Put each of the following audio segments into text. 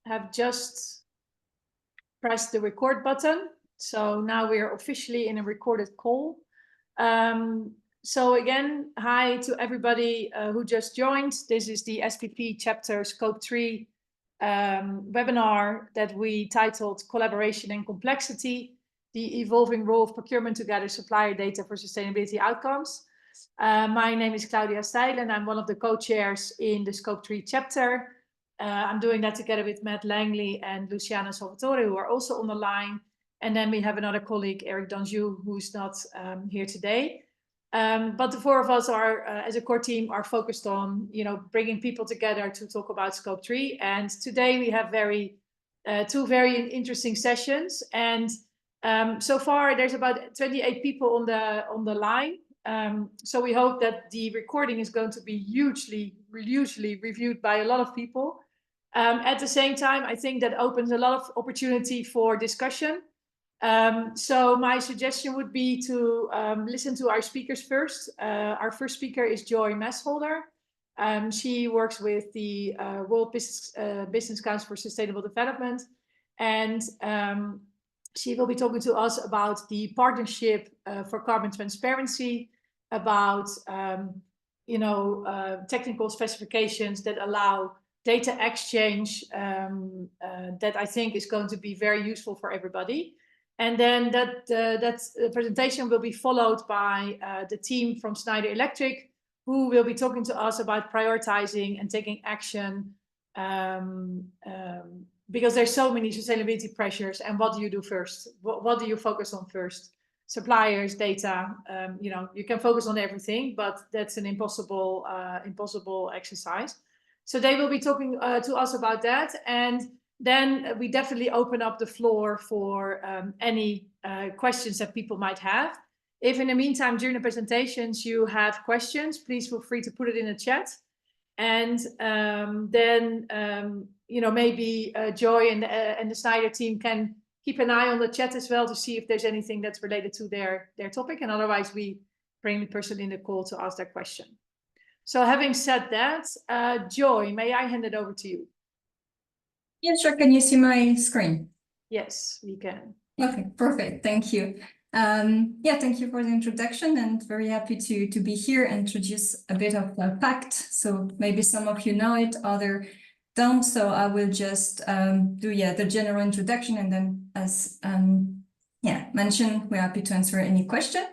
have just pressed the record button. So now we are officially in a recorded call. So again, hi to everybody who just joined. This is the SPP chapter Scope 3 webinar that we titled Collaboration and Complexity, the evolving role of procurement to gather supplier data for sustainability outcomes. My name is Claudia Stijlen. I'm one of the co-chairs in the Scope 3 chapter. I'm doing that together with Matt Langley and Luciana Salvatore, who are also on the line. And then we have another colleague, Eric Danjou, who's not here today. But the four of us are, as a core team, are focused on, bringing people together to talk about Scope 3. And today we have two very interesting sessions. And so far there's about 28 people on the line. So we hope that the recording is going to be hugely reviewed by a lot of people. At the same time, I think that opens a lot of opportunity for discussion. So my suggestion would be to listen to our speakers first. Our first speaker is Joy Maesholder. She works with the World Business Council for Sustainable Development, and she will be talking to us about the partnership for carbon transparency, about technical specifications that allow data exchange that I think is going to be very useful for everybody. And then that presentation will be followed by the team from Schneider Electric, who will be talking to us about prioritizing and taking action because there's so many sustainability pressures. And what do you do first? What do you focus on first? Suppliers, data, you can focus on everything, but that's an impossible exercise. So they will be talking to us about that. And then we definitely open up the floor for any questions that people might have. If in the meantime, during the presentations, you have questions, please feel free to put it in the chat. And then, maybe Joy and the Schneider team can keep an eye on the chat as well to see if there's anything that's related to their topic. And otherwise, we bring the person in the call to ask their question. So having said that, Joy, may I hand it over to you? Yeah, sure. Can you see my screen? Yes, we can. Okay, perfect. Thank you. Thank you for the introduction, and very happy to be here and introduce a bit of PACT. So maybe some of you know it, other don't. So I will just do the general introduction, and then as mentioned, we're happy to answer any question.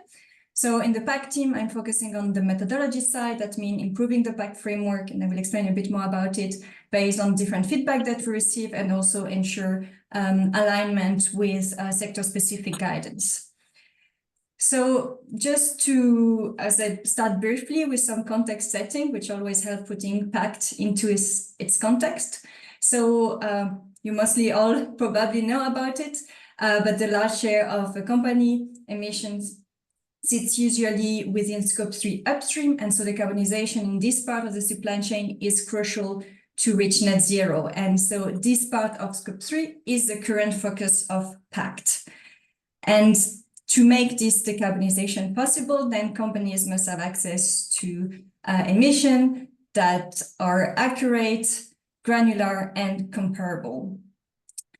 So in the PACT team, I'm focusing on the methodology side. That means improving the PACT framework, and I will explain a bit more about it based on different feedback that we receive, and also ensure alignment with sector-specific guidance. So just to, as I start briefly with some context setting, which always helps putting PACT into its context. So you mostly all probably know about it, but the large share of a company emissions sits usually within Scope 3 upstream, and so decarbonization in this part of the supply chain is crucial to reach net zero. And so this part of Scope 3 is the current focus of PACT. And to make this decarbonization possible, then companies must have access to emissions that are accurate, granular, and comparable.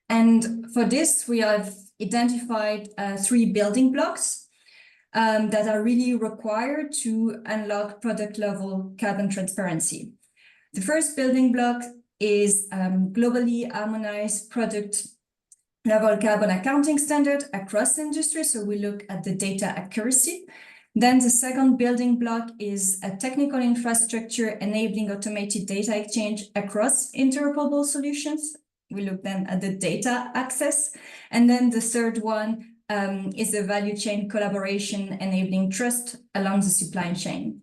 And for this, we have identified 3 building blocks that are really required to unlock product-level carbon transparency. The first building block is globally harmonized product-level carbon accounting standard across industry. So we look at the data accuracy. Then the second building block is a technical infrastructure enabling automated data exchange across interoperable solutions. We look then at the data access. And then the third one is the value chain collaboration enabling trust along the supply chain.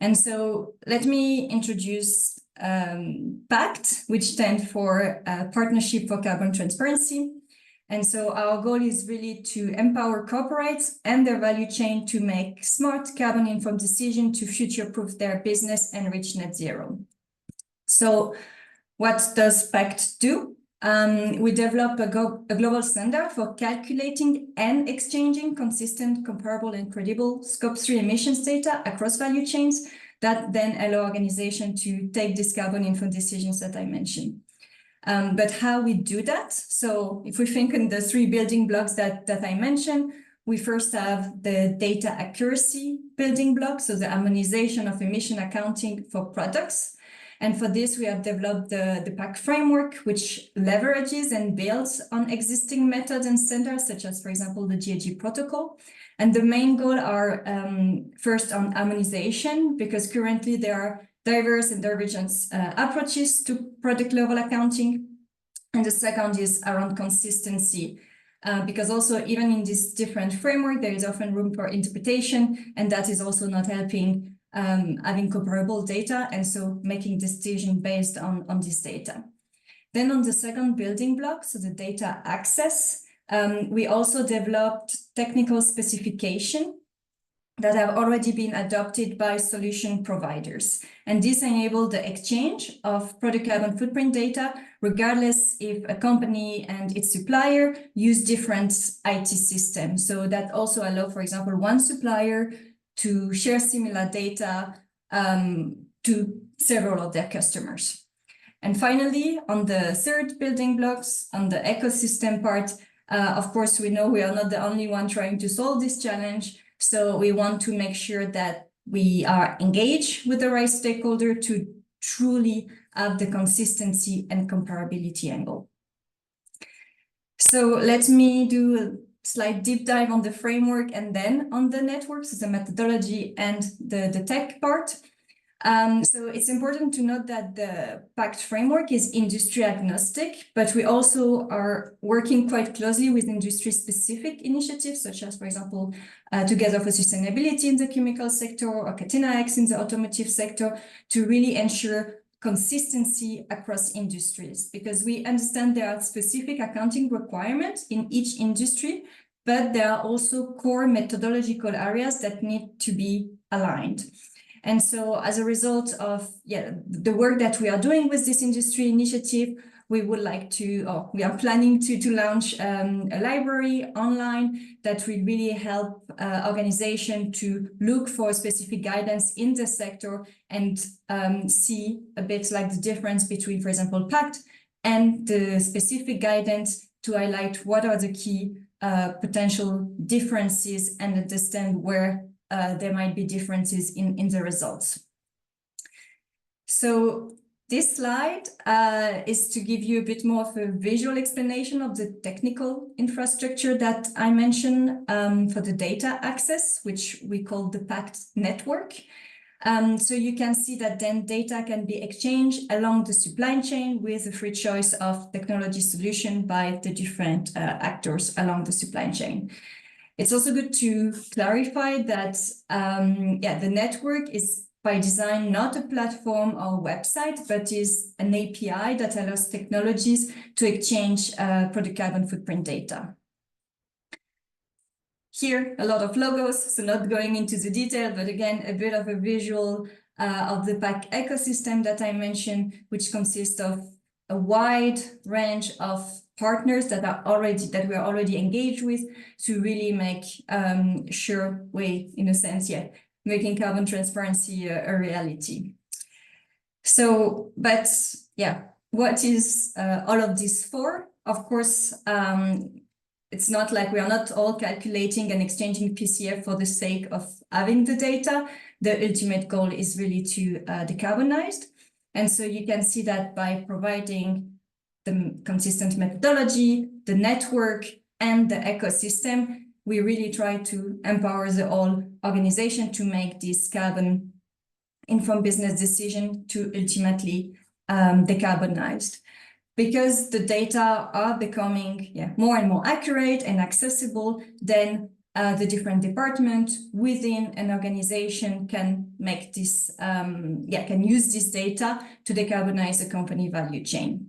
And so let me introduce PACT, which stands for Partnership for Carbon Transparency. And so our goal is really to empower corporates and their value chain to make smart carbon-informed decisions to future-proof their business and reach net zero. So what does PACT do? We develop a global standard for calculating and exchanging consistent, comparable, and credible Scope 3 emissions data across value chains that then allow organizations to take these carbon-informed decisions that I mentioned. But how we do that? So if we think in the 3 building blocks that I mentioned, we first have the data accuracy building block, so the harmonization of emission accounting for products. And for this, we have developed the PACT framework, which leverages and builds on existing methods and standards, such as, for example, the GHG protocol. And the main goal are first on harmonization, because currently there are diverse and divergent approaches to product level accounting. And the second is around consistency, because also even in this different framework, there is often room for interpretation, and that is also not helping having comparable data, and so making decisions based on this data. Then on the second building block, so the data access, we also developed technical specification that have already been adopted by solution providers. And this enables the exchange of product carbon footprint data, regardless if a company and its supplier use different IT systems. So that also allows, for example, one supplier to share similar data to several of their customers. And finally, on the third building blocks, on the ecosystem part, of course, we know we are not the only one trying to solve this challenge. So we want to make sure that we are engaged with the right stakeholder to truly have the consistency and comparability angle. So let me do a slight deep dive on the framework and then on the networks, the methodology and the tech part. So it's important to note that the PACT framework is industry agnostic, but we also are working quite closely with industry-specific initiatives, such as, for example, Together for Sustainability in the chemical sector or Catena X in the automotive sector, to really ensure consistency across industries, because we understand there are specific accounting requirements in each industry, but there are also core methodological areas that need to be aligned. And so as a result of the work that we are doing with this industry initiative, we would like to, or we are planning to launch a library online that will really help organizations to look for specific guidance in the sector and see a bit like the difference between, for example, PACT and the specific guidance to highlight what are the key potential differences and understand where there might be differences in the results. So this slide is to give you a bit more of a visual explanation of the technical infrastructure that I mentioned for the data access, which we call the PACT network. So you can see that then data can be exchanged along the supply chain with a free choice of technology solution by the different actors along the supply chain. It's also good to clarify that the network is by design not a platform or website, but is an API that allows technologies to exchange product carbon footprint data. Here, a lot of logos, so not going into the detail, but again, a bit of a visual of the PACT ecosystem that I mentioned, which consists of a wide range of partners that we are already engaged with to really make sure we, in a sense, making carbon transparency a reality. So, but what is all of this for? Of course, it's not like we are not all calculating and exchanging PCF for the sake of having the data. The ultimate goal is really to decarbonize. And so you can see that by providing the consistent methodology, the network, and the ecosystem, we really try to empower the whole organization to make this carbon-informed business decision to ultimately decarbonized. Because the data are becoming more and more accurate and accessible, then the different departments within an organization can make this, can use this data to decarbonize the company value chain.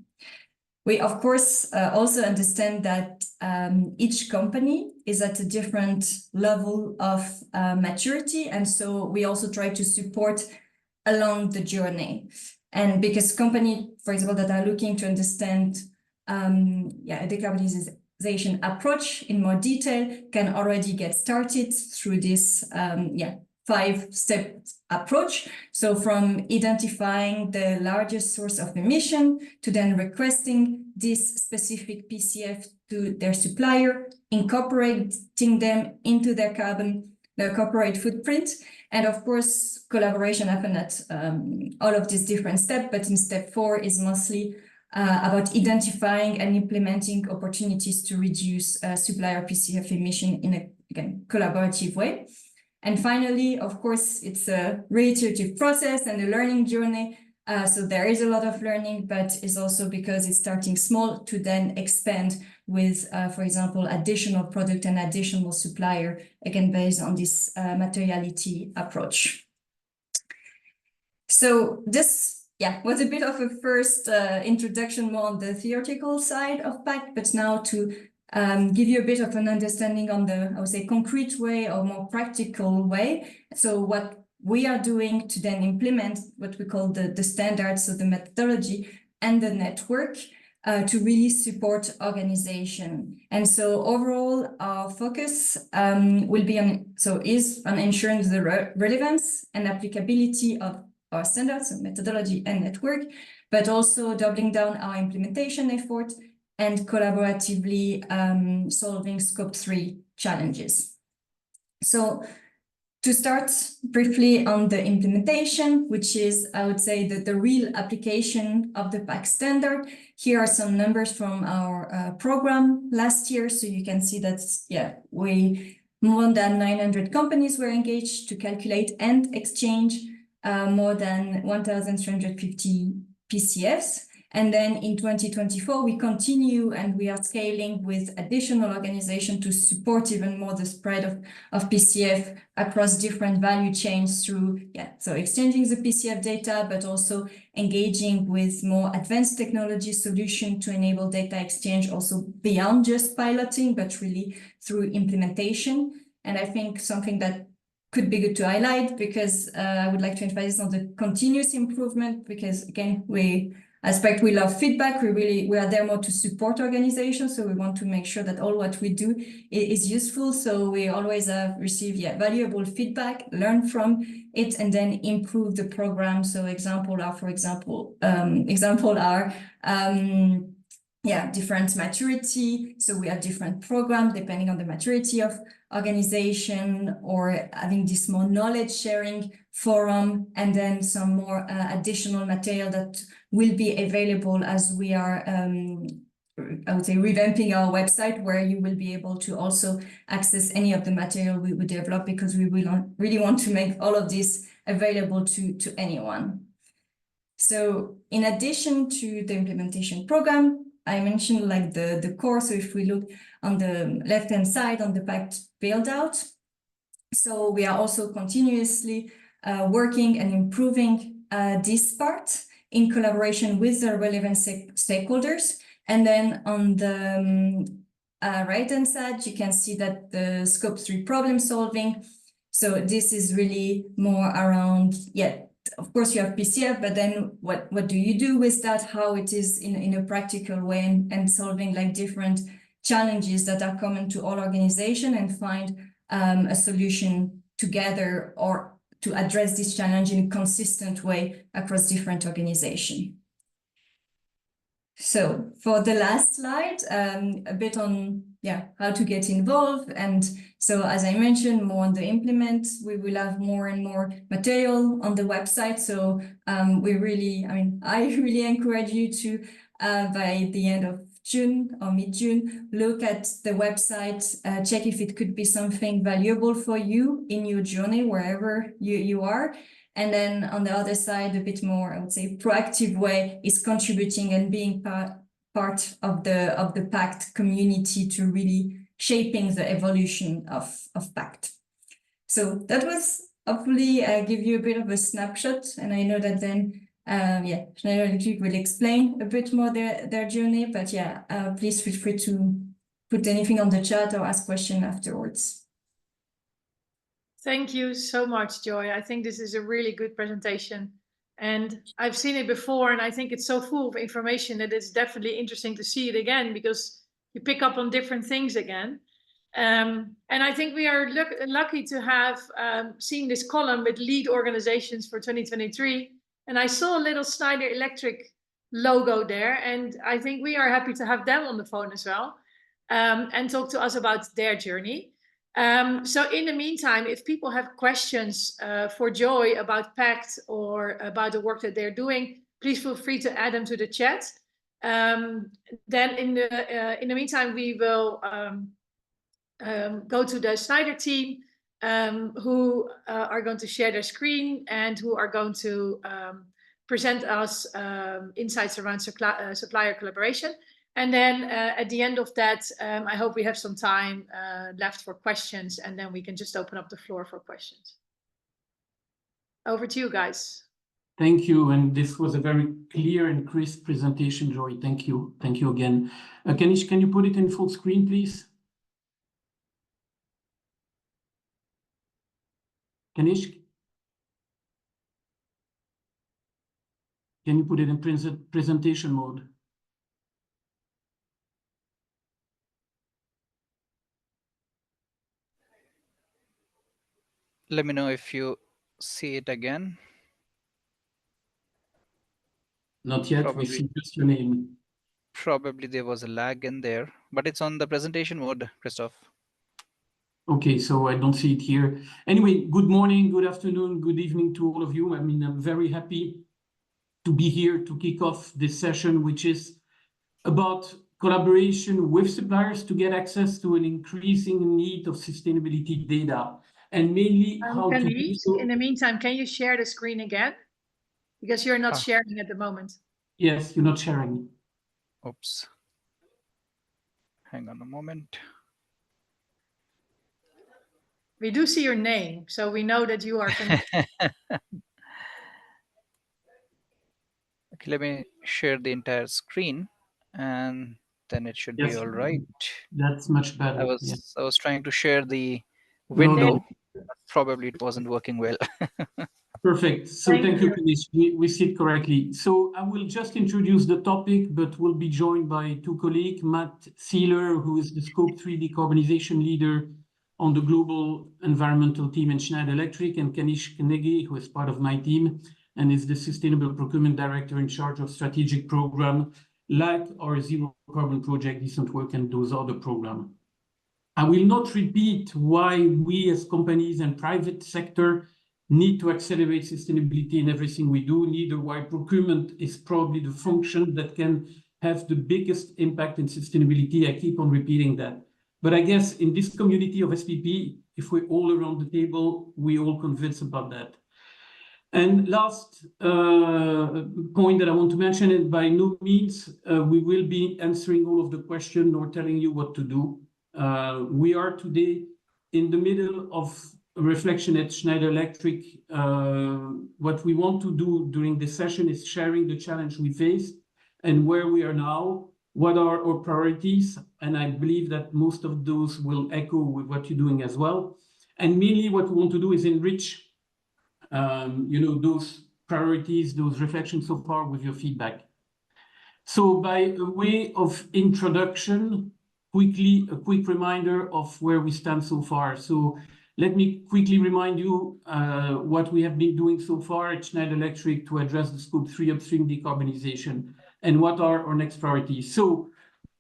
We, of course, also understand that each company is at a different level of maturity. And so we also try to support along the journey. And because companies, for example, that are looking to understand a decarbonization approach in more detail can already get started through this 5-step approach. So from identifying the largest source of emission to then requesting this specific PCF to their supplier, incorporating them into their corporate footprint. And of course, collaboration happened at all of these different steps, but in step 4 is mostly about identifying and implementing opportunities to reduce supplier PCF emission in a, again, collaborative way. And finally, of course, it's a reiterative process and a learning journey. So there is a lot of learning, but it's also because it's starting small to then expand with, for example, additional product and additional supplier, again, based on this materiality approach. So this, was a bit of a first introduction more on the theoretical side of PACT, but now to give you a bit of an understanding on the, I would say, concrete way or more practical way. So what we are doing to then implement what we call the standards, so the methodology and the network to really support organization. And so overall, our focus will be on, is on ensuring the relevance and applicability of our standards, so methodology and network, but also doubling down our implementation effort and collaboratively solving scope 3 challenges. So to start briefly on the implementation, which is, I would say, the real application of the PACT standard. Here are some numbers from our program last year. So you can see that, more than 900 companies were engaged to calculate and exchange more than 1,350 PCFs. And then in 2024, we continue and we are scaling with additional organizations to support even more the spread of PCF across different value chains through, so exchanging the PCF data, but also engaging with more advanced technology solution to enable data exchange also beyond just piloting, but really through implementation. And I think something that could be good to highlight, because I would like to emphasize on the continuous improvement, because again, we love feedback. We are there more to support organizations. So we want to make sure that all what we do is useful. So we always receive valuable feedback, learn from it, and then improve the program. So example are different maturity. So we have different programs depending on the maturity of organization, or having this more knowledge sharing forum, and then some more additional material that will be available as we are, I would say, revamping our website, where you will be able to also access any of the material we would develop, because we will really want to make all of this available to anyone. So in addition to the implementation program, I mentioned like the core. So if we look on the left-hand side on the PACT build-out, so we are also continuously working and improving this part in collaboration with the relevant stakeholders. And then on the right-hand side, you can see that the scope 3 problem solving. So this is really more around, of course you have PCF, but then what do you do with that? How it is in a practical way, and solving like different challenges that are common to all organizations, and find a solution together, or to address this challenge in a consistent way across different organizations. So for the last slide, a bit on how to get involved. And so as I mentioned, more on the implement, we will have more and more material on the website. So I really encourage you to, by the end of June or mid-June, look at the website, check if it could be something valuable for you in your journey, wherever you are. And then on the other side, a bit more, I would say, proactive way is contributing and being part of the PACT community to really shaping the evolution of PACT. So that was hopefully give you a bit of a snapshot. And I know that then Schneider Electric will explain a bit more their journey, but please feel free to put anything on the chat or ask questions afterwards. Thank you so much, Joy. I think this is a really good presentation, and I've seen it before, and I think it's so full of information that it's definitely interesting to see it again, because you pick up on different things again. And I think we are lucky to have seen this column with lead organizations for 2023. And I saw a little Schneider Electric logo there. And I think we are happy to have them on the phone as well and talk to us about their journey. So in the meantime, if people have questions for Joy about PACT or about the work that they're doing, please feel free to add them to the chat. Then in the meantime, we will go to the Schneider team who are going to share their screen and who are going to present us insights around supplier collaboration. And then at the end of that, I hope we have some time left for questions, and then we can just open up the floor for questions. Over to you guys. Thank you. And this was a very clear and crisp presentation, Joy. Thank you. Thank you again. Kanish, can you put it in full screen, please? Kanish? Can you put it in presentation mode? Let me know if you see it again. Not yet. Probably. We see just your name. Probably there was a lag in there, but it's on the presentation mode, Christoph. Okay, so I don't see it here. Anyway, good morning, good afternoon, good evening to all of you. I mean, I'm very happy to be here to kick off this session, which is about collaboration with suppliers to get access to an increasing need of sustainability data, and mainly how to do so. In the meantime, can you share the screen again? Because you're not sharing at the moment. Yes, you're not sharing. Oops. Hang on a moment. We do see your name, so we know that you are connected. Okay, let me share the entire screen, and then it should be all right. That's much better. I was trying to share the window. No. Probably it wasn't working well. Perfect. So thank you, Kanish. We see it correctly. So I will just introduce the topic, but we'll be joined by two colleagues, Matt Seeler, who is the Scope 3 decarbonization leader on the global environmental team in Schneider Electric, and Kanish Knegi, who is part of my team and is the Sustainable Procurement Director in charge of strategic program, like our Zero Carbon Project, Decent Work, and those other programs. I will not repeat why we as companies and private sector need to accelerate sustainability in everything we do, neither why procurement is probably the function that can have the biggest impact in sustainability. I keep on repeating that. But I guess in this community of SPP, if we're all around the table, we all convinced about that. And last point that I want to mention is by no means we will be answering all of the questions or telling you what to do. We are today in the middle of a reflection at Schneider Electric. What we want to do during this session is sharing the challenge we face and where we are now, what are our priorities, and I believe that most of those will echo with what you're doing as well. And mainly what we want to do is enrich those priorities, those reflections so far with your feedback. So by a way of introduction, a quick reminder of where we stand so far. So let me quickly remind you what we have been doing so far at Schneider Electric to address the Scope 3 upstream decarbonization and what are our next priorities. So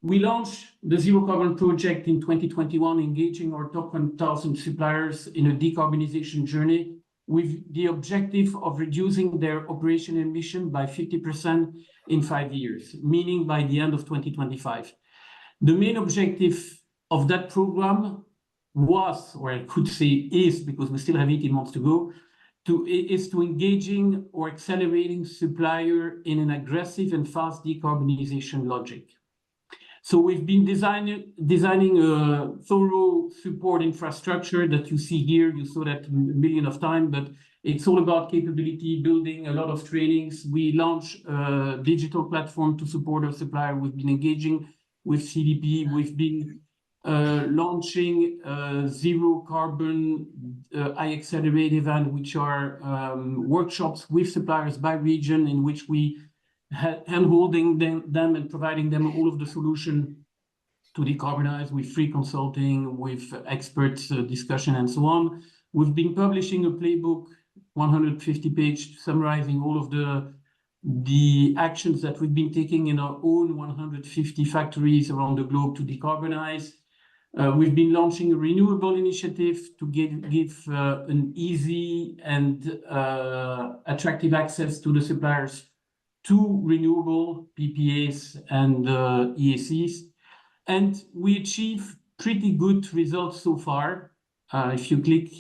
we launched the Zero Carbon Project in 2021, engaging our top 1,000 suppliers in a decarbonization journey with the objective of reducing their operation emission by 50% in 5 years, meaning by the end of 2025. The main objective of that program was, or I could say is, because we still have 18 months to go, is to engaging or accelerating supplier in an aggressive and fast decarbonization logic. So we've been designing a thorough support infrastructure that you see here. You saw that a million of times, but it's all about capability building, a lot of trainings. We launched a digital platform to support our supplier. We've been engaging with CDP. We've been launching Zero Carbon iAccelerate event, which are workshops with suppliers by region in which we hand-holding them and providing them all of the solution to decarbonize with free consulting, with expert discussion, and so on. We've been publishing a playbook, 150-page, summarizing all of the actions that we've been taking in our own 150 factories around the globe to decarbonize. We've been launching a renewable initiative to give an easy and attractive access to the suppliers to renewable PPAs and EACs. And we achieve pretty good results so far. If you click,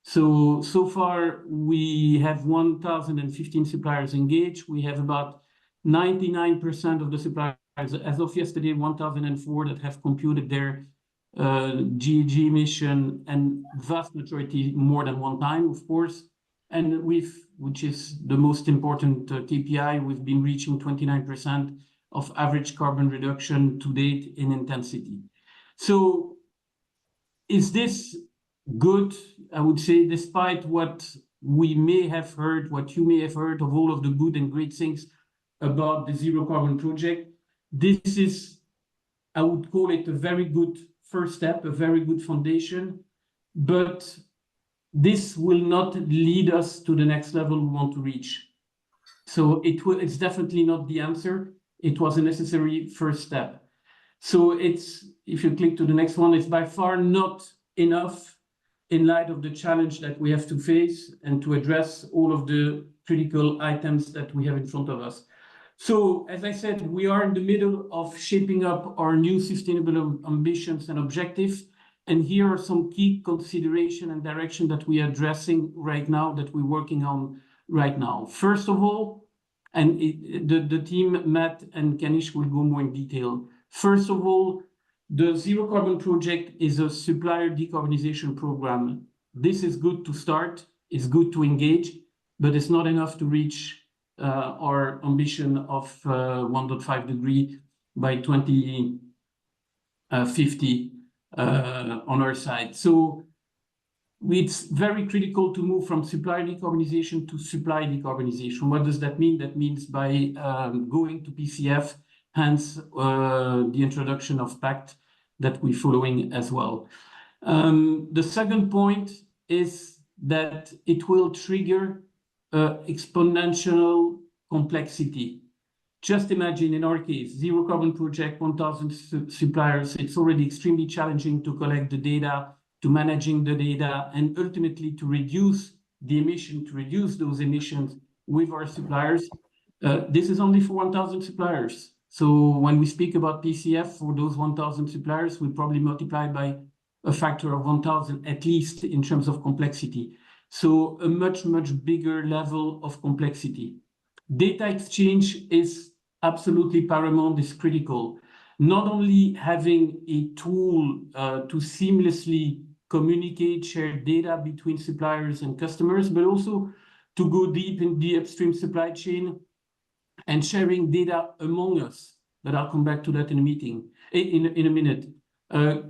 so far we have 1,015 suppliers engaged. We have about 99% of the suppliers, as of yesterday, 1,004 that have computed their GHG emission, and vast majority more than one time, of course. And which is the most important KPI, we've been reaching 29% of average carbon reduction to date in intensity. So is this good? I would say, despite what we may have heard, what you may have heard of all of the good and great things about the Zero Carbon Project, this is, I would call it a very good first step, a very good foundation, but this will not lead us to the next level we want to reach. So it's definitely not the answer. It was a necessary first step. So it's, if you click to the next one, it's by far not enough in light of the challenge that we have to face and to address all of the critical items that we have in front of us. So, as I said, we are in the middle of shaping up our new sustainable ambitions and objectives. And here are some key consideration and direction that we are addressing right now, that we're working on right now. First of all, and the team, Matt and Kanish, will go more in detail. First of all, the Zero Carbon Project is a supplier decarbonization program. This is good to start, it's good to engage, but it's not enough to reach our ambition of 1.5 degree by 2050 on our side. So it's very critical to move from supplier decarbonization to supply decarbonization. What does that mean? That means by going to PCF, hence the introduction of PACT that we're following as well. The second point is that it will trigger exponential complexity. Just imagine, in our case, Zero Carbon Project, 1,000 suppliers, it's already extremely challenging to collect the data, to managing the data, and ultimately to reduce the emission, to reduce those emissions with our suppliers. This is only for 1,000 suppliers. So when we speak about PCF for those 1,000 suppliers, we probably multiply by a factor of 1,000 at least in terms of complexity. So a much, much bigger level of complexity. Data exchange is absolutely paramount, is critical. Not only having a tool to seamlessly communicate, share data between suppliers and customers, but also to go deep in the upstream supply chain and sharing data among us. But I'll come back to that in a minute.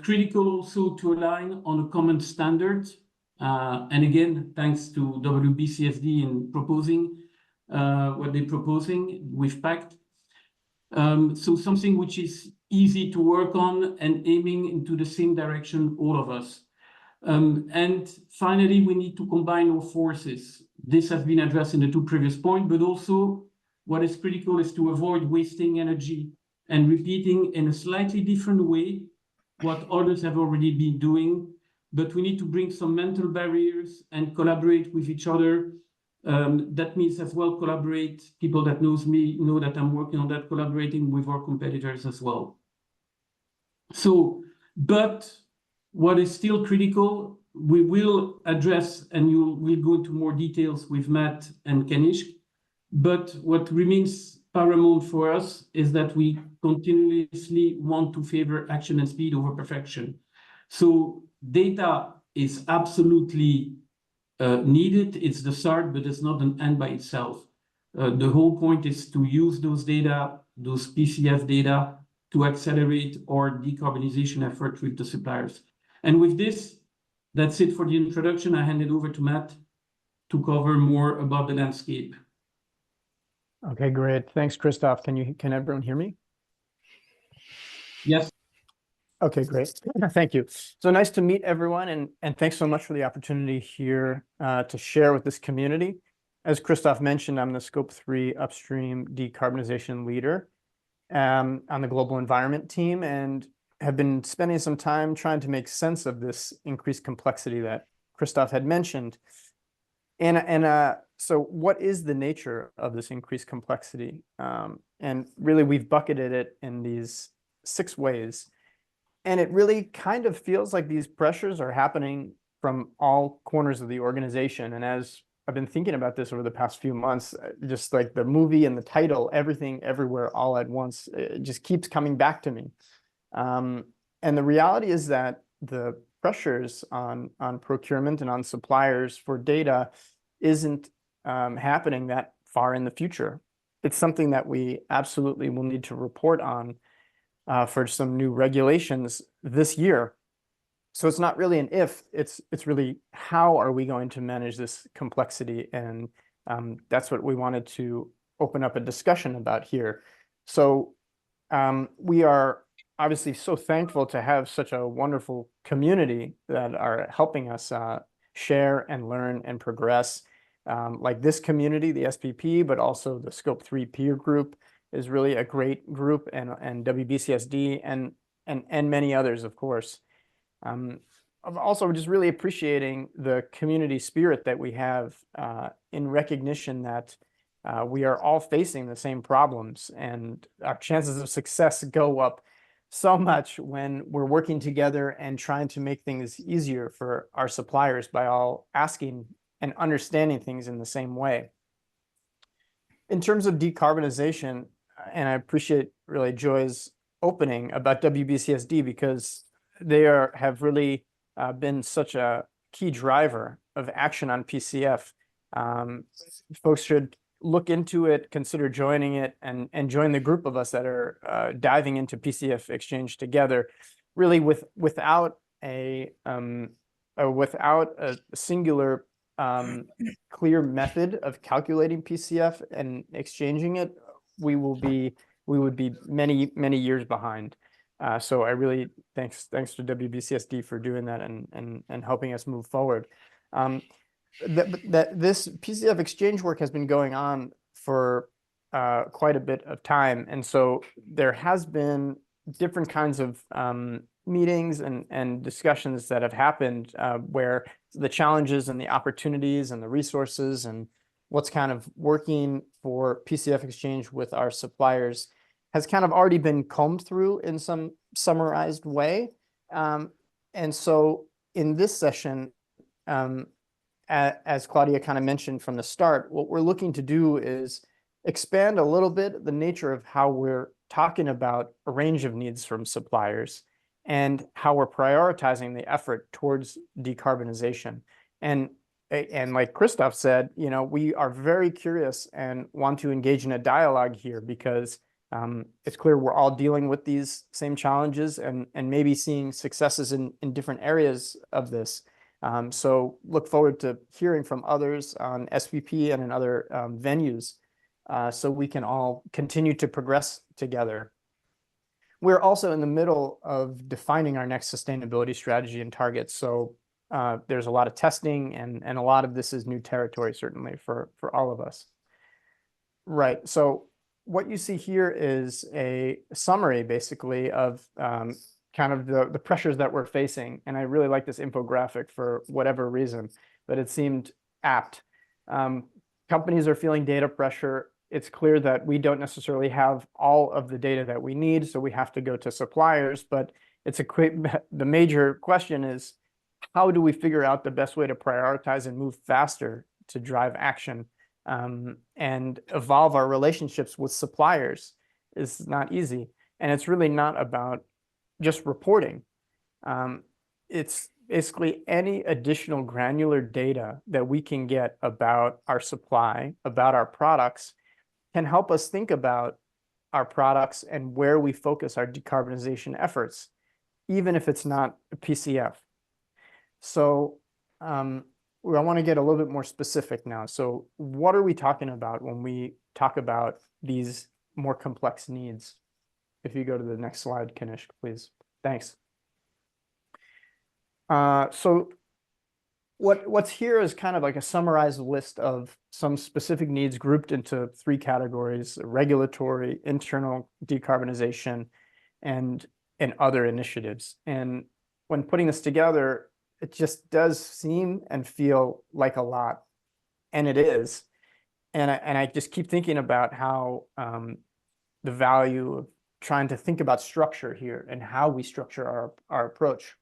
Critical also to align on a common standard. And again, thanks to WBSCD in proposing what they're proposing with PACT. So something which is easy to work on and aiming into the same direction, all of us. And finally, we need to combine our forces. This has been addressed in the two previous points, but also what is critical is to avoid wasting energy and repeating in a slightly different way what others have already been doing. But we need to bring some mental barriers and collaborate with each other. That means as well collaborate. People that knows me know that I'm working on that, collaborating with our competitors as well. So, but what is still critical, we will address, and we'll go into more details with Matt and Kanish. But what remains paramount for us is that we continuously want to favor action and speed over perfection. So data is absolutely needed. It's the start, but it's not an end by itself. The whole point is to use those data, those PCF data, to accelerate our decarbonization effort with the suppliers. And with this, that's it for the introduction. I hand it over to Matt to cover more about the landscape. Okay, great. Thanks, Christophe. Can everyone hear me? Yes. Okay, great. Thank you. So nice to meet everyone, and thanks so much for the opportunity here to share with this community. As Christoph mentioned, I'm the Scope 3 upstream decarbonization leader on the global environment team, and have been spending some time trying to make sense of this increased complexity that Christoph had mentioned. So what is the nature of this increased complexity? And really, we've bucketed it in these 6 ways. And it really kind of feels like these pressures are happening from all corners of the organization. And as I've been thinking about this over the past few months, just like the movie and the title, Everything Everywhere All at Once, it just keeps coming back to me. And the reality is that the pressures on procurement and on suppliers for data isn't happening that far in the future. It's something that we absolutely will need to report on for some new regulations this year. So it's not really an if, it's really how are we going to manage this complexity? And that's what we wanted to open up a discussion about here. So we are obviously so thankful to have such a wonderful community that are helping us share and learn and progress. Like this community, the SPP, but also the Scope 3 peer group is really a great group, and WBCSD and many others, of course. I'm also just really appreciating the community spirit that we have in recognition that we are all facing the same problems, and our chances of success go up so much when we're working together and trying to make things easier for our suppliers by all asking and understanding things in the same way. In terms of decarbonization, and I appreciate really Joy's opening about WBCSD, because they have really been such a key driver of action on PCF. Folks should look into it, consider joining it, and join the group of us that are diving into PCF exchange together, really without a singular clear method of calculating PCF and exchanging it. We would be many years behind. So I really thanks to WBCSD for doing that and helping us move forward. This PCF exchange work has been going on for quite a bit of time, and so there has been different kinds of meetings and discussions that have happened where the challenges and the opportunities and the resources and what's kind of working for PCF exchange with our suppliers has kind of already been combed through in some summarized way. And so in this session, as Claudia kind of mentioned from the start, what we're looking to do is expand a little bit the nature of how we're talking about a range of needs from suppliers and how we're prioritizing the effort towards decarbonization. And like Christoph said, we are very curious and want to engage in a dialogue here because it's clear we're all dealing with these same challenges and maybe seeing successes in different areas of this. So look forward to hearing from others on SPP and in other venues so we can all continue to progress together. We're also in the middle of defining our next sustainability strategy and targets. So there's a lot of testing and a lot of this is new territory, certainly for all of us. Right, so what you see here is a summary basically of kind of the pressures that we're facing. And I really like this infographic for whatever reason, but it seemed apt. Companies are feeling data pressure. It's clear that we don't necessarily have all of the data that we need, so we have to go to suppliers, but the major question is, how do we figure out the best way to prioritize and move faster to drive action and evolve our relationships with suppliers? Is not easy. And it's really not about just reporting. It's basically any additional granular data that we can get about our supply, about our products, can help us think about our products and where we focus our decarbonization efforts, even if it's not a PCF. So I want to get a little bit more specific now. So what are we talking about when we talk about these more complex needs? If you go to the next slide, Kanishk, please. Thanks. So what's here is kind of like a summarized list of some specific needs grouped into 3 categories: regulatory, internal decarbonization, and other initiatives. And when putting this together, it just does seem and feel like a lot, and it is. And I just keep thinking about how the value of trying to think about structure here and how we structure our approach.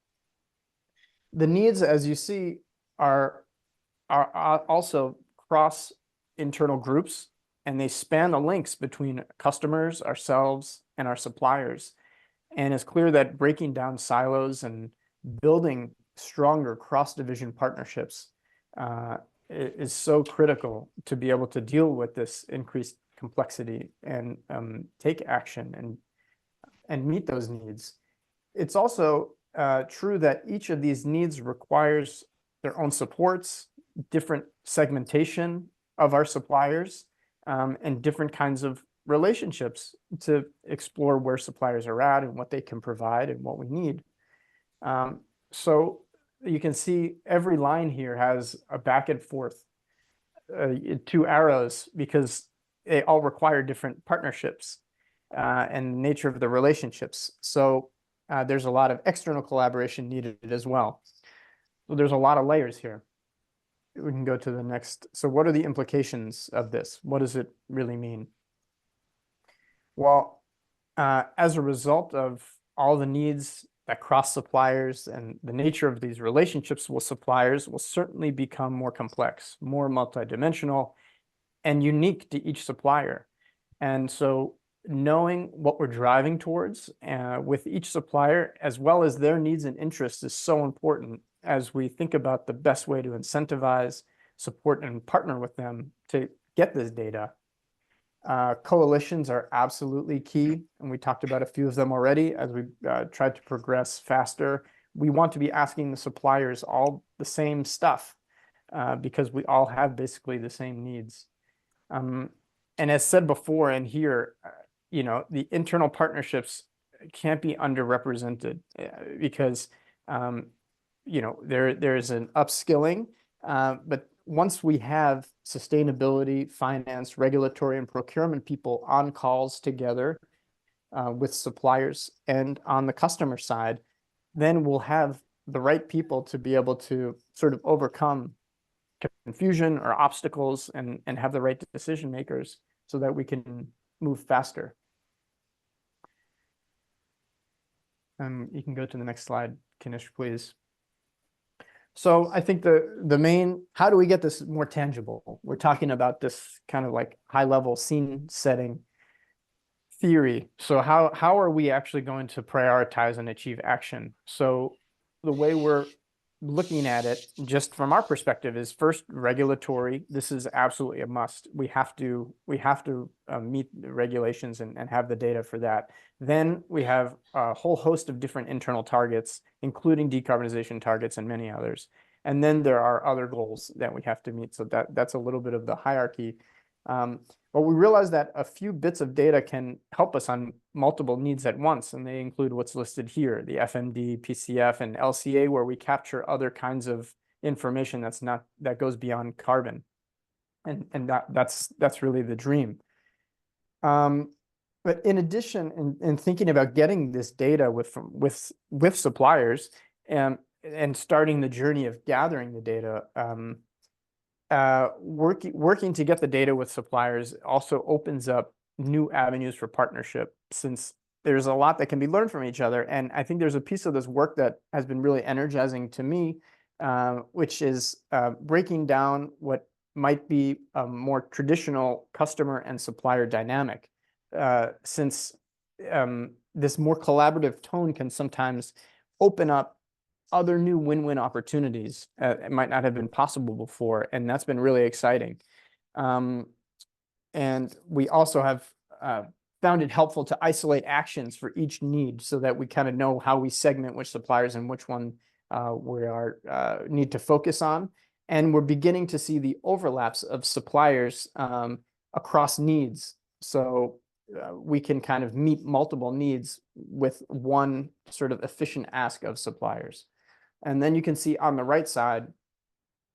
The needs, as you see, are also cross internal groups, and they span the links between customers, ourselves, and our suppliers. And it's clear that breaking down silos and building stronger cross-division partnerships is so critical to be able to deal with this increased complexity and take action and meet those needs. It's also true that each of these needs requires their own supports, different segmentation of our suppliers, and different kinds of relationships to explore where suppliers are at and what they can provide and what we need. So you can see every line here has a back and forth, 2 arrows, because they all require different partnerships and the nature of the relationships. So there's a lot of external collaboration needed as well. So there's a lot of layers here. We can go to the next. So what are the implications of this? What does it really mean? Well, as a result of all the needs that cross suppliers and the nature of these relationships with suppliers will certainly become more complex, more multidimensional, and unique to each supplier. And so knowing what we're driving towards with each supplier, as well as their needs and interests, is so important as we think about the best way to incentivize, support, and partner with them to get this data. Coalitions are absolutely key, and we talked about a few of them already as we tried to progress faster. We want to be asking the suppliers all the same stuff because we all have basically the same needs. And as said before and here, the internal partnerships can't be underrepresented because there's an upskilling, but once we have sustainability, finance, regulatory, and procurement people on calls together with suppliers and on the customer side, then we'll have the right people to be able to sort of overcome confusion or obstacles and have the right decision makers so that we can move faster. You can go to the next slide, Kanish, please. So I think the main, how do we get this more tangible? We're talking about this kind of like high level scene setting theory. So how are we actually going to prioritize and achieve action? So the way we're looking at it, just from our perspective, is first regulatory. This is absolutely a must. We have to meet the regulations and have the data for that. Then we have a whole host of different internal targets, including decarbonization targets and many others. And then there are other goals that we have to meet. So that's a little bit of the hierarchy. But we realize that a few bits of data can help us on multiple needs at once, and they include what's listed here, the FMD, PCF, and LCA, where we capture other kinds of information that goes beyond carbon. And that's really the dream. But in addition, in thinking about getting this data with suppliers and starting the journey of gathering the data, working to get the data with suppliers also opens up new avenues for partnership, since there's a lot that can be learned from each other. And I think there's a piece of this work that has been really energizing to me, which is breaking down what might be a more traditional customer and supplier dynamic, since this more collaborative tone can sometimes open up other new win-win opportunities. It might not have been possible before, and that's been really exciting. And we also have found it helpful to isolate actions for each need so that we kind of know how we segment which suppliers and which one we need to focus on. And we're beginning to see the overlaps of suppliers across needs. So we can kind of meet multiple needs with one sort of efficient ask of suppliers. And then you can see on the right side,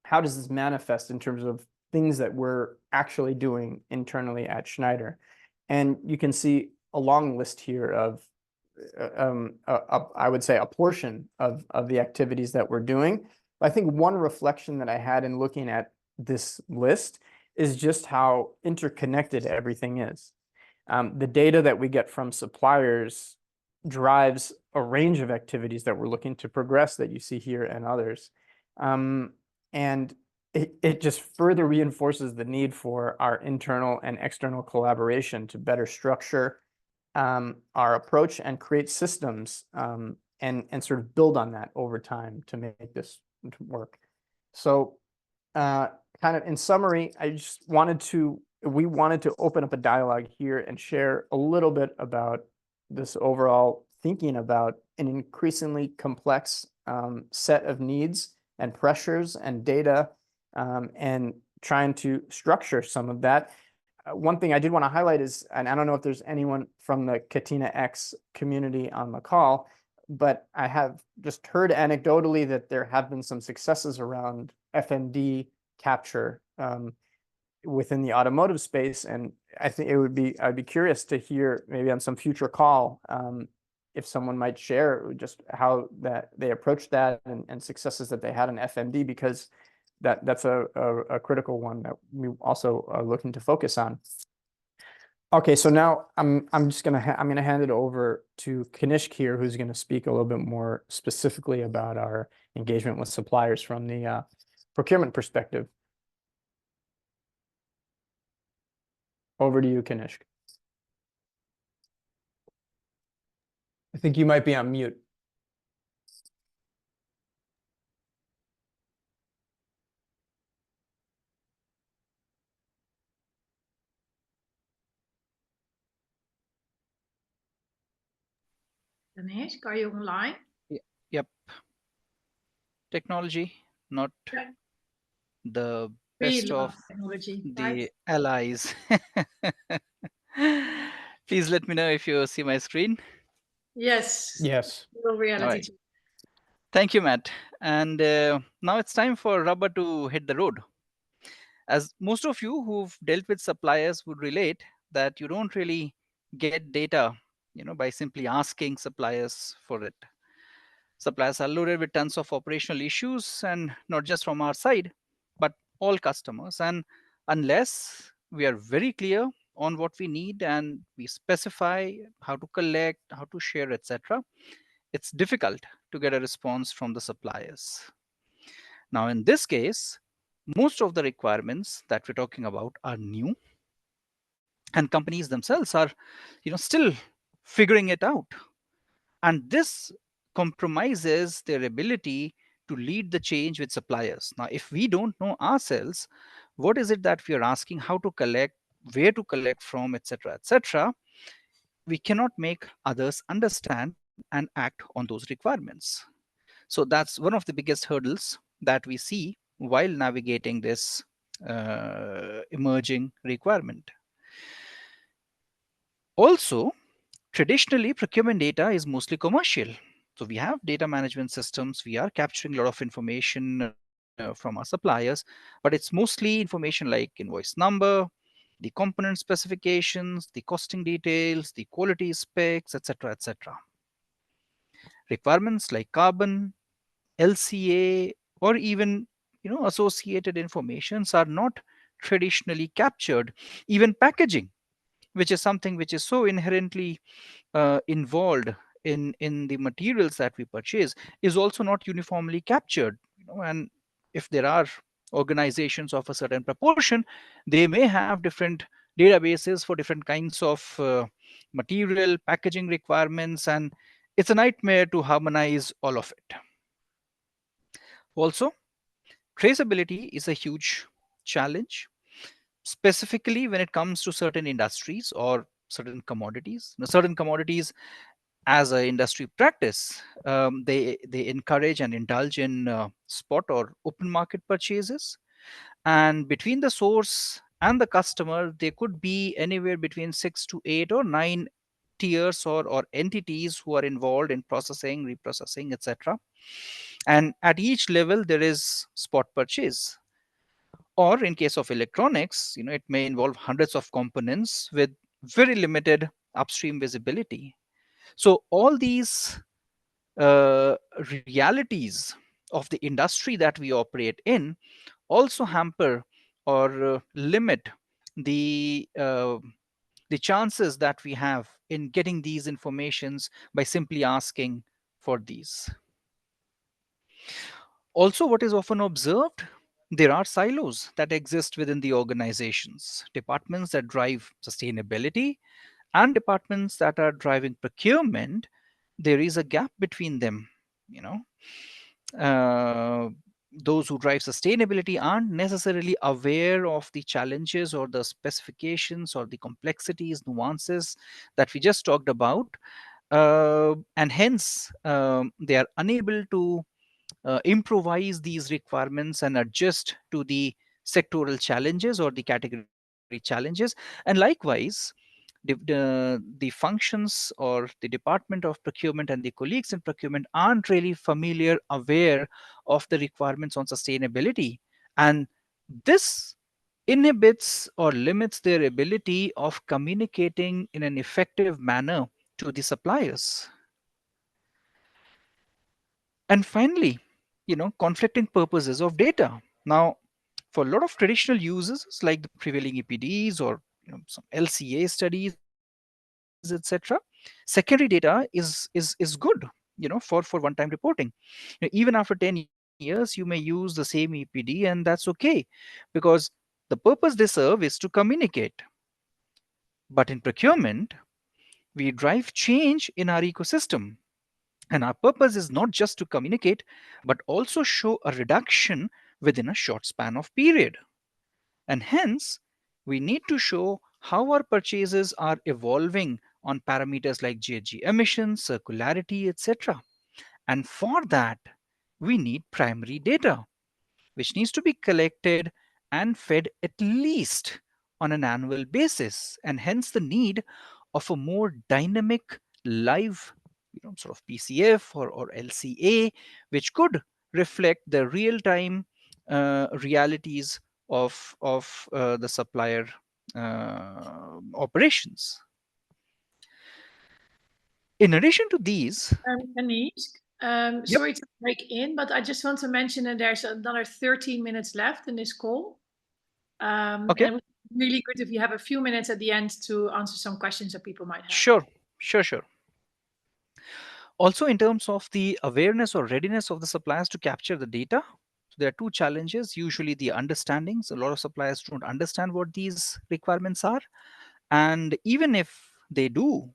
how does this manifest in terms of things that we're actually doing internally at Schneider? And you can see a long list here of, I would say, a portion of the activities that we're doing. I think one reflection that I had in looking at this list is just how interconnected everything is. The data that we get from suppliers drives a range of activities that we're looking to progress that you see here and others. And it just further reinforces the need for our internal and external collaboration to better structure our approach and create systems and sort of build on that over time to make this work. So kind of in summary, we wanted to open up a dialogue here and share a little bit about this overall thinking about an increasingly complex set of needs and pressures and data, and trying to structure some of that. One thing I did want to highlight is, and I don't know if there's anyone from the Catena X community on the call, but I have just heard anecdotally that there have been some successes around FMD capture within the automotive space. And I think I'd be curious to hear maybe on some future call if someone might share just how that they approached that and successes that they had in FMD, because that's a critical one that we also are looking to focus on. Okay, so now I'm gonna hand it over to Kanishk here, who's gonna speak a little bit more specifically about our engagement with suppliers from the procurement perspective. Over to you, Kanishk. I think you might be on mute. Kanishk, are you online? Yep. Technology, not the best of technology, the right? allies. Please let me know if you see my screen. Yes. Yes. Reality. All right. Thank you, Matt. And now it's time for rubber to hit the road. As most of you who've dealt with suppliers would relate, that you don't really get data, by simply asking suppliers for it. Suppliers are loaded with tons of operational issues, and not just from our side, but all customers. And unless we are very clear on what we need and we specify how to collect, how to share, etc., it's difficult to get a response from the suppliers. Now, in this case, most of the requirements that we're talking about are new, and companies themselves are, still figuring it out. And this compromises their ability to lead the change with suppliers. Now, if we don't know ourselves, what is it that we are asking, how to collect, where to collect from, etc., we cannot make others understand and act on those requirements. So that's one of the biggest hurdles that we see while navigating this emerging requirement. Also, traditionally, procurement data is mostly commercial. So we have data management systems. We are capturing a lot of information from our suppliers, but it's mostly information like invoice number, the component specifications, the costing details, the quality specs, etc., etc. Requirements like carbon, LCA, or even associated informations are not traditionally captured. Even packaging, which is something which is so inherently involved in the materials that we purchase, is also not uniformly captured. And if there are organizations of a certain proportion, they may have different databases for different kinds of material packaging requirements, and it's a nightmare to harmonize all of it. Also, traceability is a huge challenge, specifically when it comes to certain industries or certain commodities. Now, certain commodities, as an industry practice, they encourage and indulge in spot or open market purchases. And between the source and the customer, there could be anywhere between 6 to 8 or 9 tiers or entities who are involved in processing, reprocessing, etc. And at each level, there is spot purchase. Or in case of electronics, it may involve hundreds of components with very limited upstream visibility. So all these realities of the industry that we operate in also hamper or limit the chances that we have in getting these informations by simply asking for these. Also, what is often observed, there are silos that exist within the organizations, departments that drive sustainability and departments that are driving procurement. There is a gap between them. Those who drive sustainability aren't necessarily aware of the challenges or the specifications or the complexities, nuances that we just talked about. And hence, they are unable to improvise these requirements and adjust to the sectoral challenges or the category challenges. And likewise, the functions or the department of procurement and the colleagues in procurement aren't really familiar, aware of the requirements on sustainability. And this inhibits or limits their ability of communicating in an effective manner to the suppliers. And finally, conflicting purposes of data. Now, for a lot of traditional users like the prevailing EPDs or some LCA studies, etc., secondary data is good, for one-time reporting. Even after 10 years, you may use the same EPD, and that's okay, because the purpose they serve is to communicate. But in procurement, we drive change in our ecosystem. And our purpose is not just to communicate, but also show a reduction within a short span of period. And hence, we need to show how our purchases are evolving on parameters like GHG emissions, circularity, etc. And for that, we need primary data, which needs to be collected and fed at least on an annual basis, and hence the need of a more dynamic live sort of PCF or LCA, which could reflect the real-time realities of the supplier operations. In addition to these, Anish, sorry to break in, but I just want to mention that there's another 13 minutes left in this call. Okay. And it would be really good if you have a few minutes at the end to answer some questions that people might have. Sure. Also, in terms of the awareness or readiness of the suppliers to capture the data, there are two challenges. Usually the understandings. A lot of suppliers don't understand what these requirements are. And even if they do,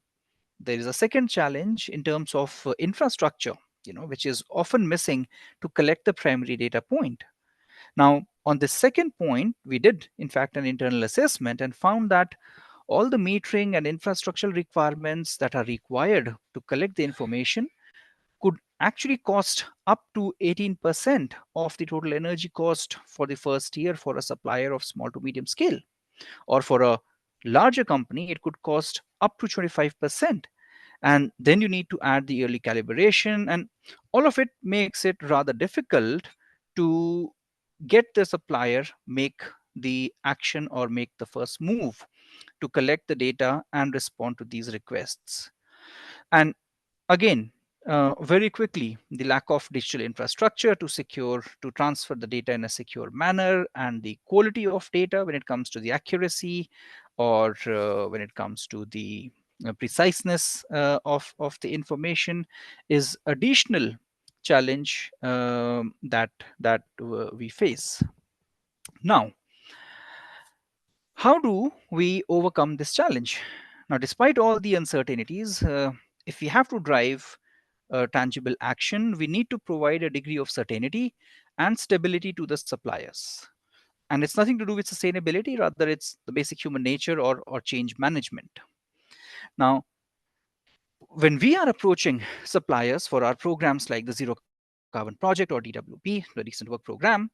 there is a second challenge in terms of infrastructure, which is often missing to collect the primary data point. Now, on this second point, we did, in fact, an internal assessment and found that all the metering and infrastructural requirements that are required to collect the information could actually cost up to 18% of the total energy cost for the first year for a supplier of small to medium scale. Or for a larger company, it could cost up to 25%. And then you need to add the yearly calibration, and all of it makes it rather difficult to get the supplier make the action or make the first move to collect the data and respond to these requests. And again, very quickly, the lack of digital infrastructure to transfer the data in a secure manner, and the quality of data when it comes to the accuracy or when it comes to the preciseness of the information is additional challenge that we face. Now, how do we overcome this challenge? Now, despite all the uncertainties, if we have to drive tangible action, we need to provide a degree of certainty and stability to the suppliers. And it's nothing to do with sustainability, rather it's the basic human nature or change management. Now, when we are approaching suppliers for our programs like the Zero Carbon Project or DWP, the Recent Work Program,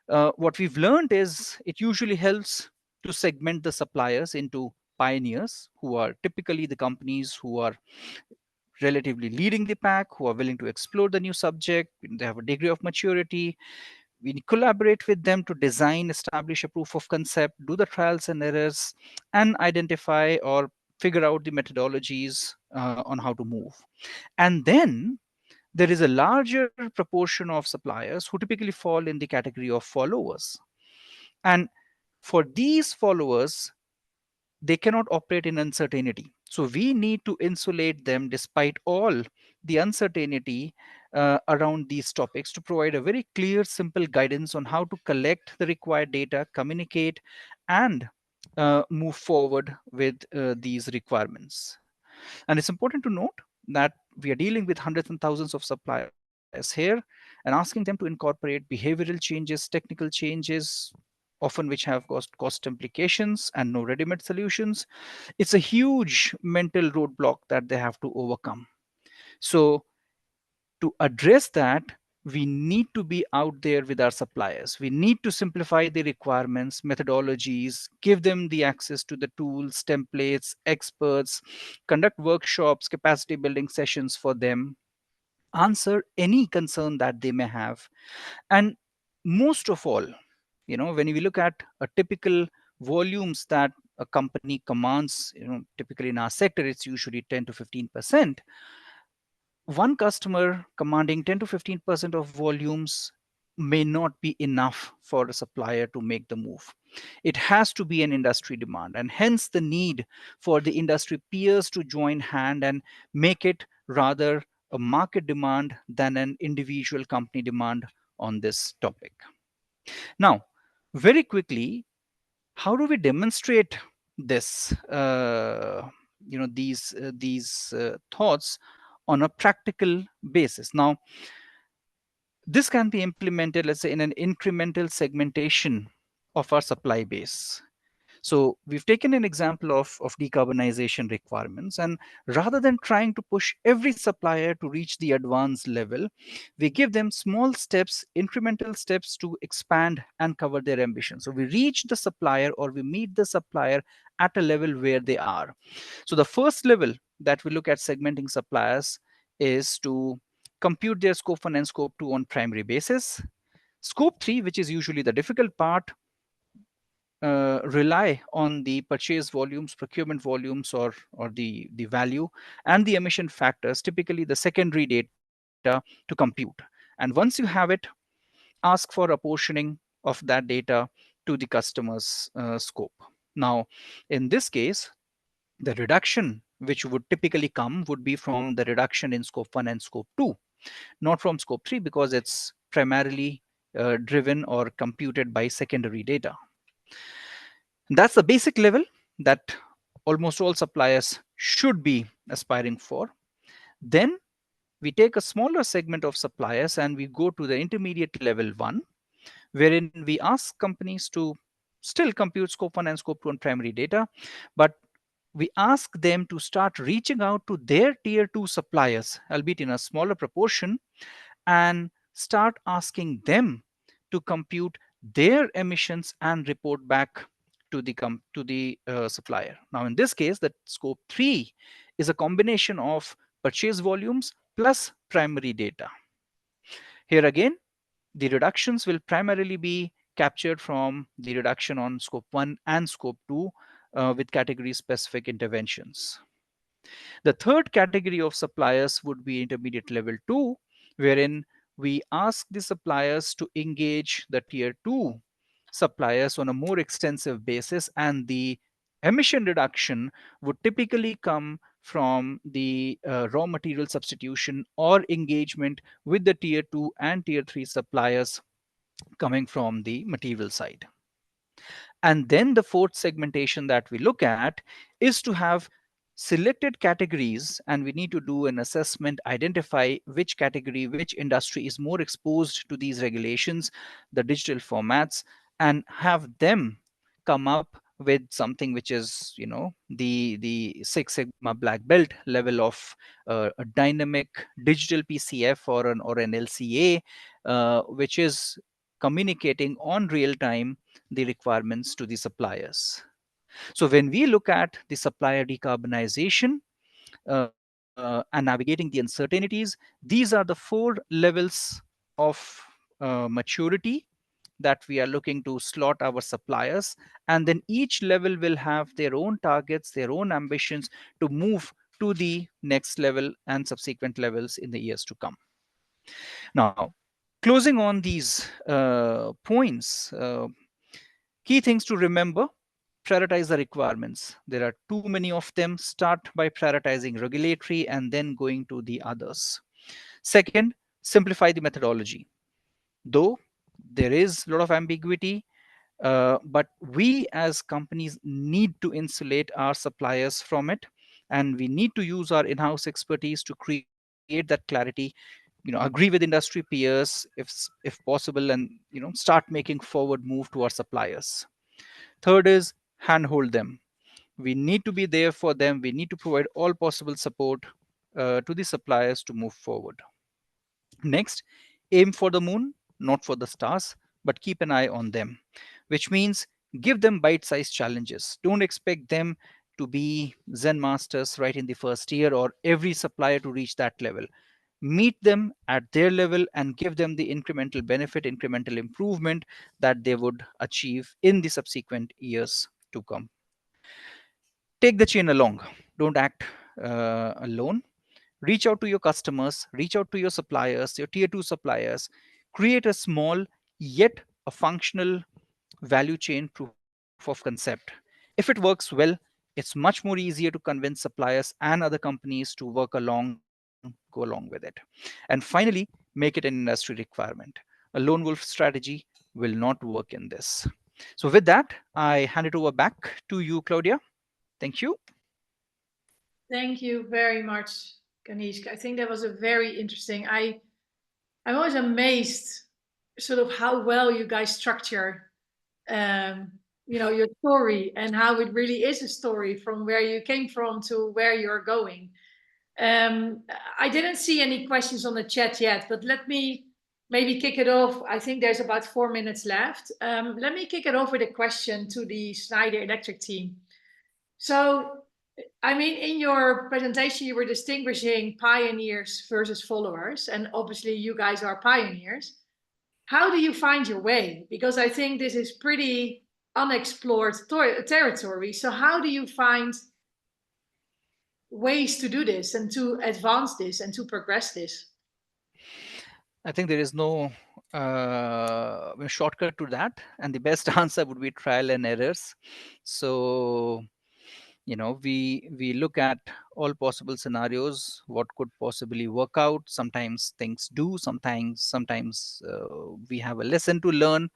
what we've learned is it usually helps to segment the suppliers into pioneers, who are typically the companies who are relatively leading the pack, who are willing to explore the new subject. They have a degree of maturity. We collaborate with them to design, establish a proof of concept, do the trials and errors, and identify or figure out the methodologies on how to move. And then there is a larger proportion of suppliers who typically fall in the category of followers. And for these followers, they cannot operate in uncertainty. So we need to insulate them despite all the uncertainty around these topics, to provide a very clear, simple guidance on how to collect the required data, communicate, and move forward with these requirements. And it's important to note that we are dealing with hundreds and thousands of suppliers here, and asking them to incorporate behavioral changes, technical changes, often which have cost implications and no ready-made solutions. It's a huge mental roadblock that they have to overcome. So to address that, we need to be out there with our suppliers. We need to simplify the requirements, methodologies, give them the access to the tools, templates, experts, conduct workshops, capacity building sessions for them, answer any concern that they may have. And most of all, when we look at a typical volumes that a company commands, typically in our sector, it's usually 10 to 15%. One customer commanding 10 to 15% of volumes may not be enough for a supplier to make the move. It has to be an industry demand, and hence the need for the industry peers to join hand and make it rather a market demand than an individual company demand on this topic. Now, very quickly, how do we demonstrate this, these thoughts on a practical basis? Now, this can be implemented, let's say, in an incremental segmentation of our supply base. So we've taken an example of decarbonization requirements, and rather than trying to push every supplier to reach the advanced level, we give them small steps, incremental steps to expand and cover their ambition. So we reach the supplier, or we meet the supplier at a level where they are. So the first level that we look at segmenting suppliers is to compute their scope 1 and scope 2 on primary basis. Scope 3, which is usually the difficult part, rely on the purchase volumes, procurement volumes, or the value, and the emission factors, typically the secondary data, to compute. And once you have it, ask for apportioning of that data to the customer's scope. Now, in this case, the reduction which would typically come would be from the reduction in scope 1 and scope 2, not from scope 3, because it's primarily driven or computed by secondary data. That's the basic level that almost all suppliers should be aspiring for. Then we take a smaller segment of suppliers and we go to the intermediate level 1, wherein we ask companies to still compute scope 1 and scope 2 on primary data, but we ask them to start reaching out to their tier 2 suppliers, albeit in a smaller proportion, and start asking them to compute their emissions and report back to the supplier. Now, in this case, the scope 3 is a combination of purchase volumes plus primary data. Here again, the reductions will primarily be captured from the reduction on scope 1 and scope 2 with category specific interventions. The third category of suppliers would be intermediate level 2, wherein we ask the suppliers to engage the tier 2 suppliers on a more extensive basis, and the emission reduction would typically come from the raw material substitution or engagement with the tier 2 and tier 3 suppliers coming from the material side. And then the fourth segmentation that we look at is to have selected categories, and we need to do an assessment, identify which category, which industry is more exposed to these regulations, the digital formats, and have them come up with something which is, the Six Sigma Black Belt level of a dynamic digital PCF or an LCA, which is communicating on real time the requirements to the suppliers. So when we look at the supplier decarbonization, and navigating the uncertainties. These are the 4 levels of maturity that we are looking to slot our suppliers. And then each level will have their own targets, their own ambitions to move to the next level and subsequent levels in the years to come. Now, closing on these points, key things to remember: prioritize the requirements. There are too many of them. Start by prioritizing regulatory and then going to the others. Second, simplify the methodology. Though there is a lot of ambiguity, but we as companies need to insulate our suppliers from it, and we need to use our in-house expertise to create that clarity, agree with industry peers if possible, and start making forward move to our suppliers. Third is handhold them. We need to be there for them. We need to provide all possible support to the suppliers to move forward. Next, aim for the moon, not for the stars, but keep an eye on them, which means give them bite-sized challenges. Don't expect them to be Zen masters right in the first year or every supplier to reach that level. Meet them at their level and give them the incremental benefit, incremental improvement that they would achieve in the subsequent years to come. Take the chain along. Don't act alone. Reach out to your customers, reach out to your suppliers, your tier 2 suppliers. Create a small yet a functional value chain proof of concept. If it works well, it's much more easier to convince suppliers and other companies to go along with it. And finally, make it an industry requirement. A lone wolf strategy will not work in this. So with that, I hand it over back to you, Claudia. Thank you. Thank you very much, Kanishka. I think that was a very interesting. I'm always amazed sort of how well you guys structure your story and how it really is a story from where you came from to where you're going. I didn't see any questions on the chat yet, but let me maybe kick it off. I think there's about 4 minutes left. Let me kick it off with a question to the Schneider Electric team. So, I mean, in your presentation, you were distinguishing pioneers versus followers, and obviously you guys are pioneers. How do you find your way? Because I think this is pretty unexplored territory. So how do you find ways to do this and to advance this and to progress this? I think there is no shortcut to that, and the best answer would be trial and errors. So we look at all possible scenarios, what could possibly work out. Sometimes things do, sometimes we have a lesson to learn.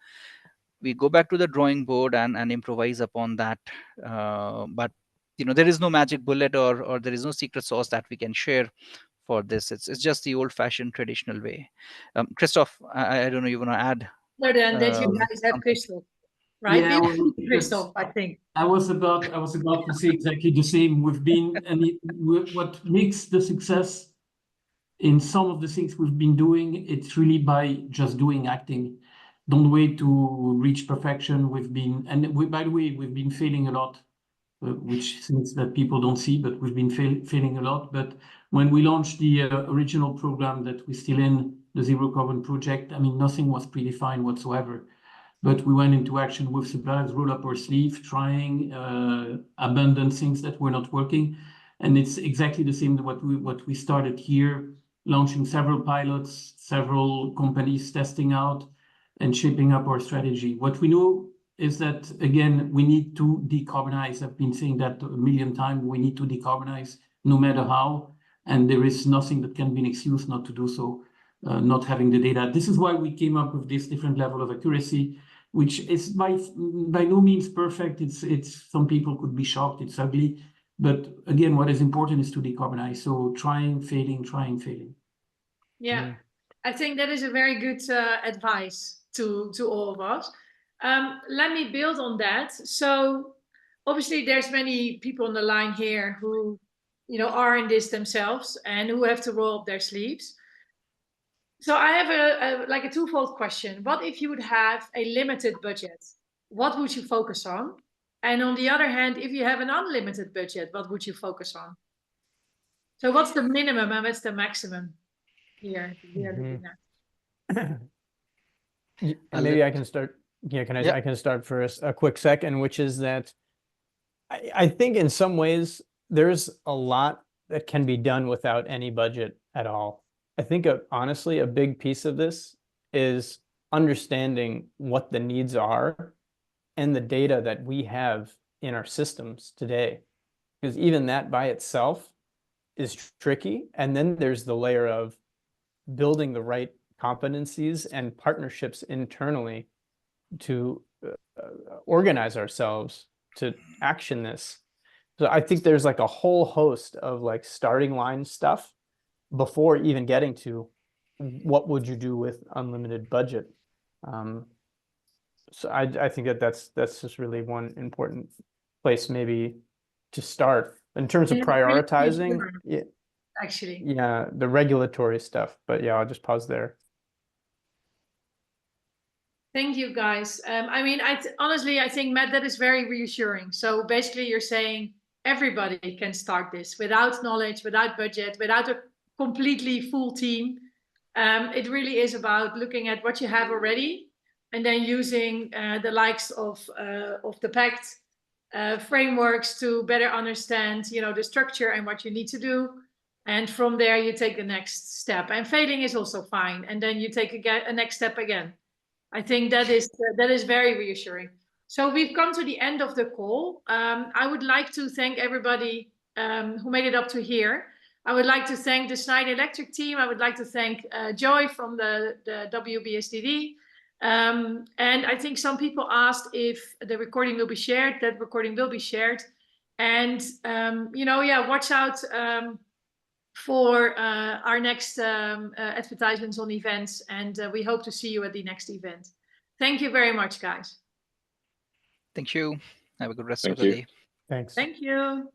We go back to the drawing board and improvise upon that. But there is no magic bullet or there is no secret sauce that we can share for this. It's just the old-fashioned traditional way. Christoph, I don't know, you want to add? Other than that, you guys have Christoph, right? Yeah, Christoph, I think. I was about to say exactly the same. What makes the success in some of the things we've been doing, it's really by just acting. Don't wait to reach perfection. By the way, we've been failing a lot, which things that people don't see, but we've been failing a lot. But when we launched the original program that we're still in, the Zero Carbon Project, I mean, nothing was predefined whatsoever. But we went into action with suppliers, roll up our sleeve, trying, abandon things that were not working. And it's exactly the same what we started here, launching several pilots, several companies testing out and shaping up our strategy. What we know is that, again, we need to decarbonize. I've been saying that a million times. We need to decarbonize no matter how. And there is nothing that can be an excuse not to do so, not having the data. This is why we came up with this different level of accuracy, which is by no means perfect. It's some people could be shocked. It's ugly. But again, what is important is to decarbonize. So trying, failing. Yeah, I think that is a very good advice to all of us. Let me build on that. So obviously there's many people on the line here who are in this themselves and who have to roll up their sleeves. So I have a twofold question. What if you would have a limited budget? What would you focus on? And on the other hand, if you have an unlimited budget, what would you focus on? So what's the minimum and what's the maximum here we are looking at? Maybe I can start. Yeah, I can start for a quick second, which is that I think in some ways there's a lot that can be done without any budget at all. I think honestly, a big piece of this is understanding what the needs are and the data that we have in our systems today. Because even that by itself is tricky. And then there's the layer of building the right competencies and partnerships internally to organize ourselves to action this. So I think there's like a whole host of like starting line stuff before even getting to what would you do with unlimited budget. So I think that's just really one important place maybe to start in terms of prioritizing. Yeah, actually. Yeah, the regulatory stuff. But yeah, I'll just pause there. Thank you, guys. I mean, honestly, I think, Matt, that is very reassuring. So basically, you're saying everybody can start this without knowledge, without budget, without a completely full team. It really is about looking at what you have already and then using the likes of the PACT frameworks to better understand, the structure and what you need to do. And from there, you take the next step. And failing is also fine. And then you take a next step again. I think that is very reassuring. So we've come to the end of the call. I would like to thank everybody who made it up to here. I would like to thank the Schneider Electric team. I would like to thank Joy from the WBSCD. And I think some people asked if the recording will be shared. That recording will be shared. And, watch out for our next advertisements on events, and we hope to see you at the next event. Thank you very much, guys. Thank you. Have a good rest of the day. Thanks. Thank you.